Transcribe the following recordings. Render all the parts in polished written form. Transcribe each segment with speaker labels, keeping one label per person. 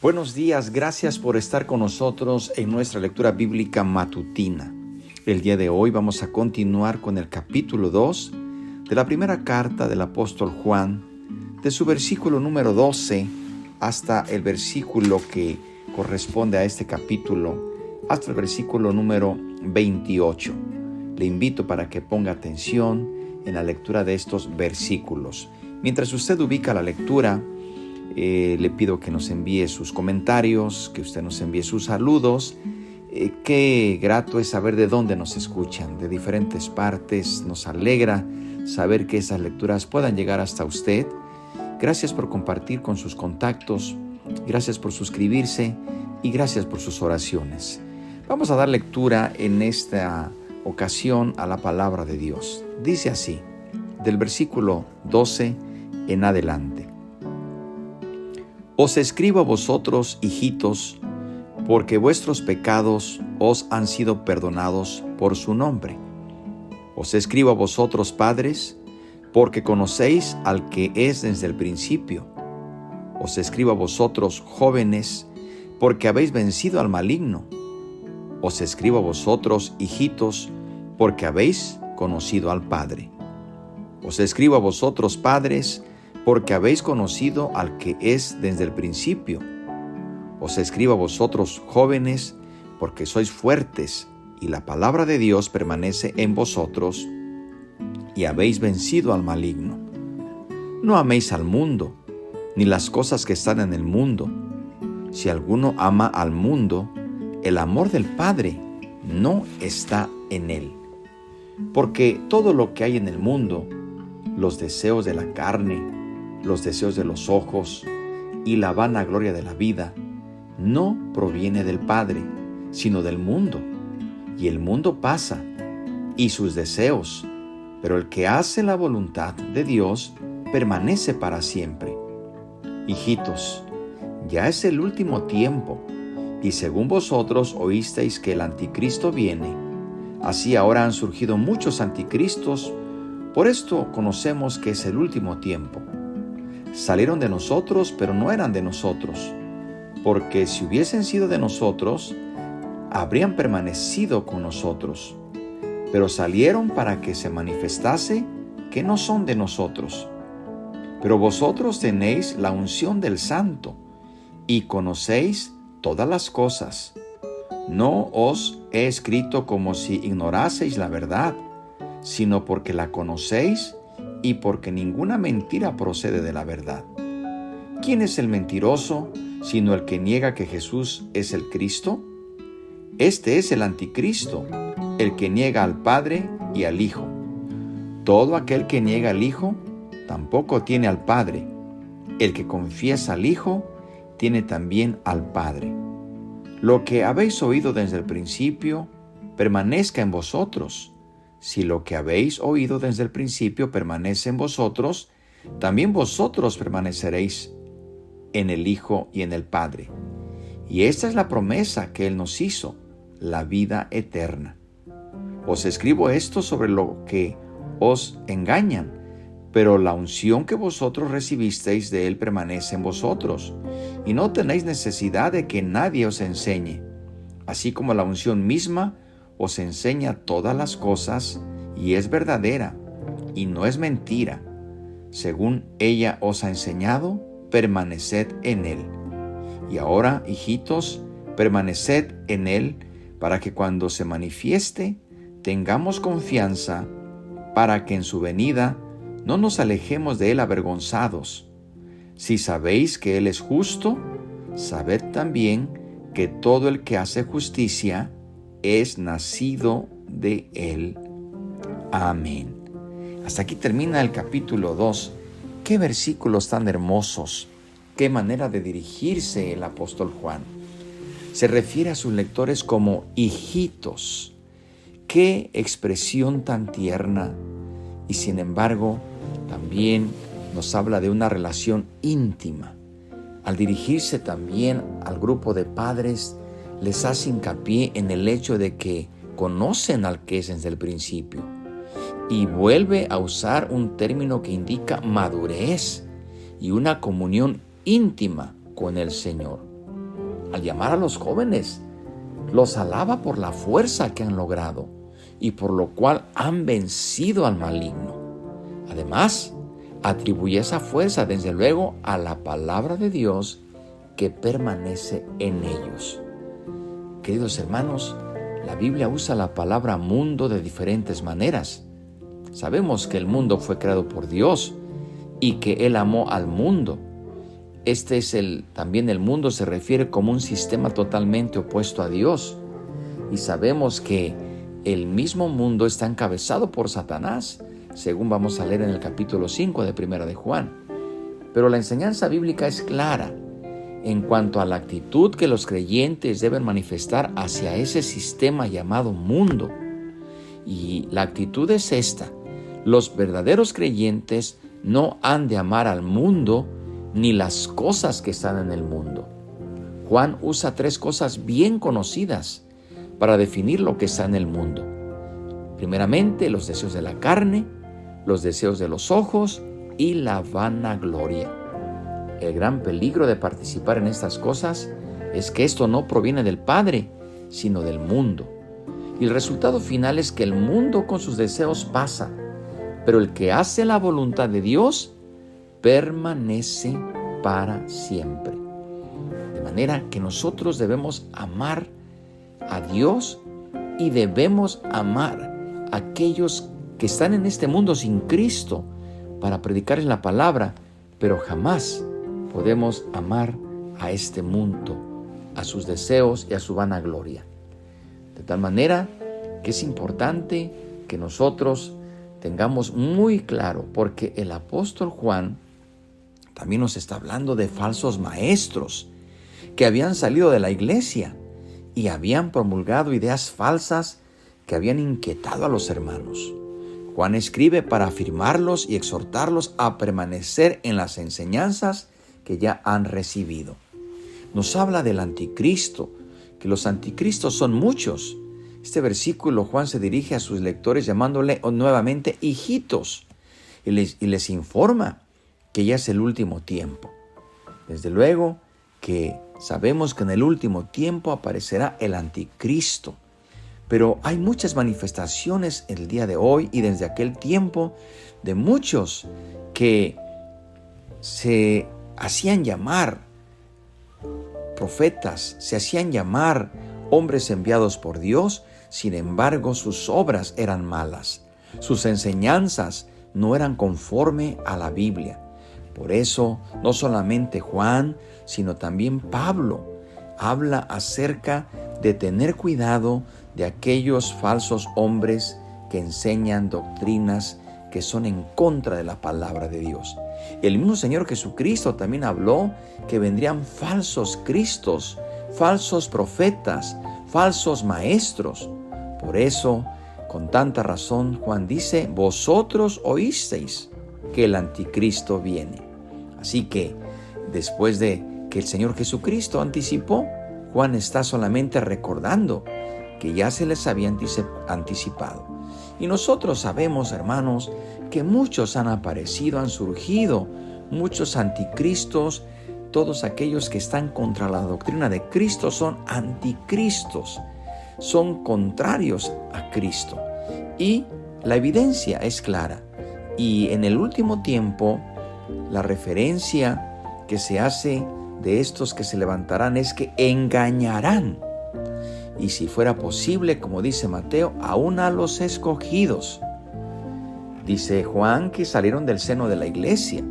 Speaker 1: Buenos días, gracias por estar con nosotros en nuestra lectura bíblica matutina. El día de hoy vamos a continuar con el capítulo 2 de la primera carta del apóstol Juan, de su versículo número 12 hasta el versículo que corresponde a este capítulo, hasta el versículo número 28. Le invito para que ponga atención en la lectura de estos versículos. Mientras usted ubica la lectura, le pido que nos envíe sus comentarios, que usted nos envíe sus saludos. Qué grato es saber de dónde nos escuchan, de diferentes partes. Nos alegra saber que esas lecturas puedan llegar hasta usted. Gracias por compartir con sus contactos, gracias por suscribirse y gracias por sus oraciones. Vamos a dar lectura en esta ocasión a la palabra de Dios. Dice así, del versículo 12 en adelante. Os escribo a vosotros, hijitos, porque vuestros pecados os han sido perdonados por su nombre. Os escribo a vosotros, padres, porque conocéis al que es desde el principio. Os escribo a vosotros, jóvenes, porque habéis vencido al maligno. Os escribo a vosotros, hijitos, porque habéis conocido al Padre. Os escribo a vosotros, padres, porque habéis conocido al que es desde el principio. Os escribo a vosotros, jóvenes, porque sois fuertes, y la palabra de Dios permanece en vosotros, y habéis vencido al maligno. No améis al mundo, ni las cosas que están en el mundo. Si alguno ama al mundo, el amor del Padre no está en él. Porque todo lo que hay en el mundo, los deseos de la carne, los deseos de los ojos y la vanagloria de la vida, no proviene del Padre, sino del mundo. Y el mundo pasa, y sus deseos, pero el que hace la voluntad de Dios permanece para siempre. Hijitos, ya es el último tiempo, y según vosotros oísteis que el anticristo viene, así ahora han surgido muchos anticristos. Por esto conocemos que es el último tiempo. Salieron de nosotros, pero no eran de nosotros, porque si hubiesen sido de nosotros, habrían permanecido con nosotros. Pero salieron para que se manifestase que no son de nosotros. Pero vosotros tenéis la unción del Santo, y conocéis todas las cosas. No os he escrito como si ignoraseis la verdad, sino porque la conocéis y porque ninguna mentira procede de la verdad. ¿Quién es el mentiroso, sino el que niega que Jesús es el Cristo? Este es el anticristo, el que niega al Padre y al Hijo. Todo aquel que niega al Hijo, tampoco tiene al Padre. El que confiesa al Hijo, tiene también al Padre. Lo que habéis oído desde el principio, permanezca en vosotros. Si lo que habéis oído desde el principio permanece en vosotros, también vosotros permaneceréis en el Hijo y en el Padre. Y esta es la promesa que Él nos hizo, la vida eterna. Os escribo esto sobre lo que os engañan, pero la unción que vosotros recibisteis de Él permanece en vosotros, y no tenéis necesidad de que nadie os enseñe, así como la unción misma os enseña todas las cosas y es verdadera y no es mentira. Según ella os ha enseñado, permaneced en él. Y ahora, hijitos, permaneced en él para que cuando se manifieste tengamos confianza, para que en su venida no nos alejemos de él avergonzados. Si sabéis que él es justo, sabed también que todo el que hace justicia es nacido de él. Amén. Hasta aquí termina el capítulo 2. Qué versículos tan hermosos. Qué manera de dirigirse el apóstol Juan. Se refiere a sus lectores como hijitos. Qué expresión tan tierna. Y sin embargo, también nos habla de una relación íntima. Al dirigirse también al grupo de padres, les hace hincapié en el hecho de que conocen al que es desde el principio. Y vuelve a usar un término que indica madurez y una comunión íntima con el Señor. al llamar a los jóvenes, los alaba por la fuerza que han logrado y por lo cual han vencido al maligno. Además, atribuye esa fuerza desde luego a la palabra de Dios que permanece en ellos. Queridos hermanos, la Biblia usa la palabra mundo de diferentes maneras. Sabemos que el mundo fue creado por Dios y que Él amó al mundo. También el mundo se refiere como un sistema totalmente opuesto a Dios. Y sabemos que el mismo mundo está encabezado por Satanás, según vamos a leer en el capítulo 5 de Primera de Juan. Pero la enseñanza bíblica es clara en cuanto a la actitud que los creyentes deben manifestar hacia ese sistema llamado mundo. Y la actitud es esta: los verdaderos creyentes no han de amar al mundo ni las cosas que están en el mundo. Juan usa 3 cosas bien conocidas para definir lo que está en el mundo. Primeramente, los deseos de la carne, los deseos de los ojos y la vanagloria. El gran peligro de participar en estas cosas es que esto no proviene del Padre, sino del mundo. Y el resultado final es que el mundo con sus deseos pasa, pero el que hace la voluntad de Dios permanece para siempre. De manera que nosotros debemos amar a Dios y debemos amar a aquellos que están en este mundo sin Cristo para predicarles la palabra, pero jamás podemos amar a este mundo, a sus deseos y a su vanagloria. De tal manera que es importante que nosotros tengamos muy claro, porque el apóstol Juan también nos está hablando de falsos maestros que habían salido de la iglesia y habían promulgado ideas falsas que habían inquietado a los hermanos. Juan escribe para afirmarlos y exhortarlos a permanecer en las enseñanzas que ya han recibido. Nos habla del anticristo, que los anticristos son muchos. Este versículo Juan se dirige a sus lectores llamándole nuevamente hijitos y les informa que ya es el último tiempo. Desde luego que sabemos que en el último tiempo aparecerá el anticristo, pero hay muchas manifestaciones el día de hoy y desde aquel tiempo de muchos que se hacían llamar profetas, se hacían llamar hombres enviados por Dios. Sin embargo, sus obras eran malas. Sus enseñanzas no eran conforme a la Biblia. Por eso, no solamente Juan, sino también Pablo habla acerca de tener cuidado de aquellos falsos hombres que enseñan doctrinas que son en contra de la palabra de Dios. El mismo Señor Jesucristo también habló que vendrían falsos cristos, falsos profetas, falsos maestros. Por eso, con tanta razón, Juan dice: vosotros oísteis que el anticristo viene. Así que, después de que el Señor Jesucristo anticipó, Juan está solamente recordando que ya se les había anticipado. Y nosotros sabemos, hermanos, que muchos han aparecido, han surgido, muchos anticristos. Todos aquellos que están contra la doctrina de Cristo son anticristos, son contrarios a Cristo. Y la evidencia es clara. Y en el último tiempo, la referencia que se hace de estos que se levantarán es que engañarán. Y si fuera posible, como dice Mateo, aún a los escogidos. Dice Juan que salieron del seno de la iglesia,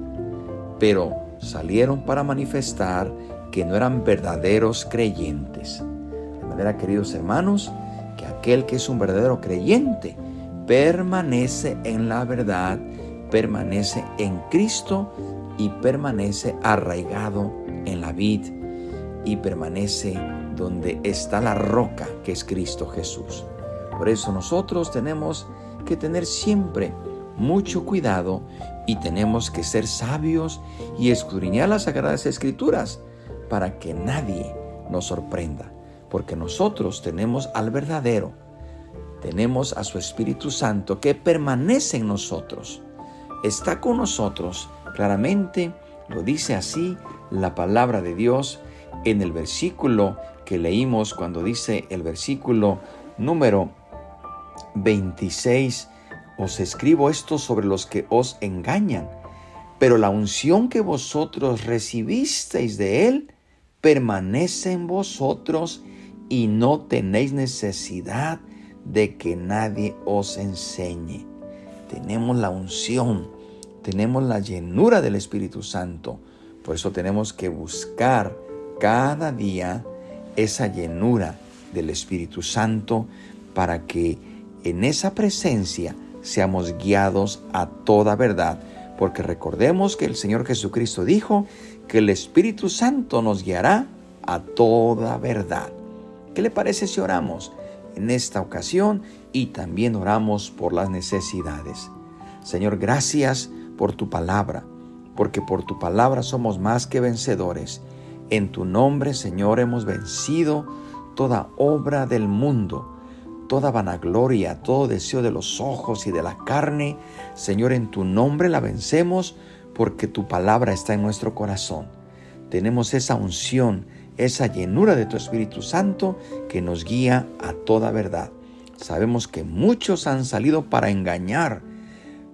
Speaker 1: pero salieron para manifestar que no eran verdaderos creyentes. De manera, queridos hermanos, que aquel que es un verdadero creyente permanece en la verdad, permanece en Cristo y permanece arraigado en la vid y permanece donde está la roca que es Cristo Jesús. Por eso nosotros tenemos que tener siempre mucho cuidado y tenemos que ser sabios y escudriñar las Sagradas Escrituras para que nadie nos sorprenda, porque nosotros tenemos al verdadero, tenemos a su Espíritu Santo que permanece en nosotros, está con nosotros. Claramente lo dice así la palabra de Dios en el versículo que leímos, cuando dice el versículo número 26, os escribo esto sobre los que os engañan, pero la unción que vosotros recibisteis de Él permanece en vosotros y no tenéis necesidad de que nadie os enseñe. Tenemos la unción, tenemos la llenura del Espíritu Santo. Por eso tenemos que buscar cada día esa llenura del Espíritu Santo para que en esa presencia seamos guiados a toda verdad. Porque recordemos que el Señor Jesucristo dijo que el Espíritu Santo nos guiará a toda verdad. ¿Qué le parece si oramos en esta ocasión y también oramos por las necesidades? Señor, gracias por tu palabra, porque por tu palabra somos más que vencedores. En tu nombre, Señor, hemos vencido toda obra del mundo, toda vanagloria, todo deseo de los ojos y de la carne. Señor, en tu nombre la vencemos porque tu palabra está en nuestro corazón. Tenemos esa unción, esa llenura de tu Espíritu Santo que nos guía a toda verdad. Sabemos que muchos han salido para engañar,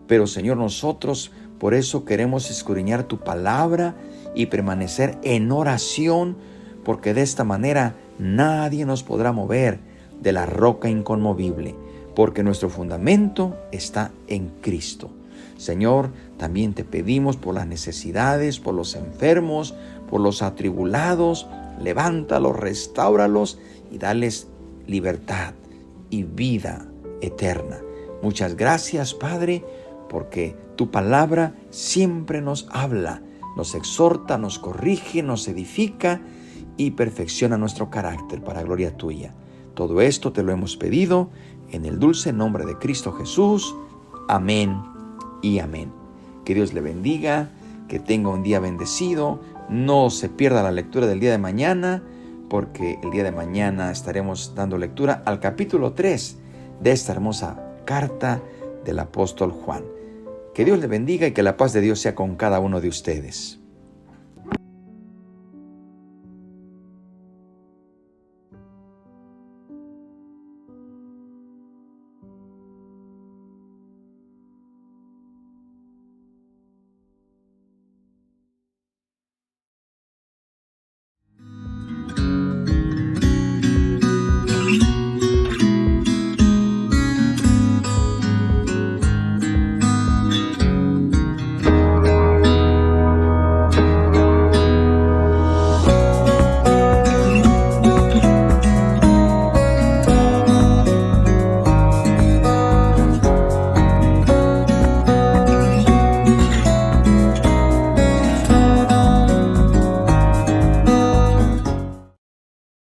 Speaker 1: pero Señor, nosotros por eso queremos escudriñar tu palabra y permanecer en oración, porque de esta manera nadie nos podrá mover de la roca inconmovible, porque nuestro fundamento está en Cristo. Señor, también te pedimos por las necesidades, por los enfermos, por los atribulados. Levántalos, restáuralos y dales libertad y vida eterna. Muchas gracias, Padre, porque tu palabra siempre nos habla, nos exhorta, nos corrige, nos edifica y perfecciona nuestro carácter para gloria tuya. Todo esto te lo hemos pedido en el dulce nombre de Cristo Jesús. Amén y amén. Que Dios le bendiga, que tenga un día bendecido. No se pierda la lectura del día de mañana, porque el día de mañana estaremos dando lectura al capítulo 3 de esta hermosa carta del apóstol Juan. Que Dios le bendiga y que la paz de Dios sea con cada uno de ustedes.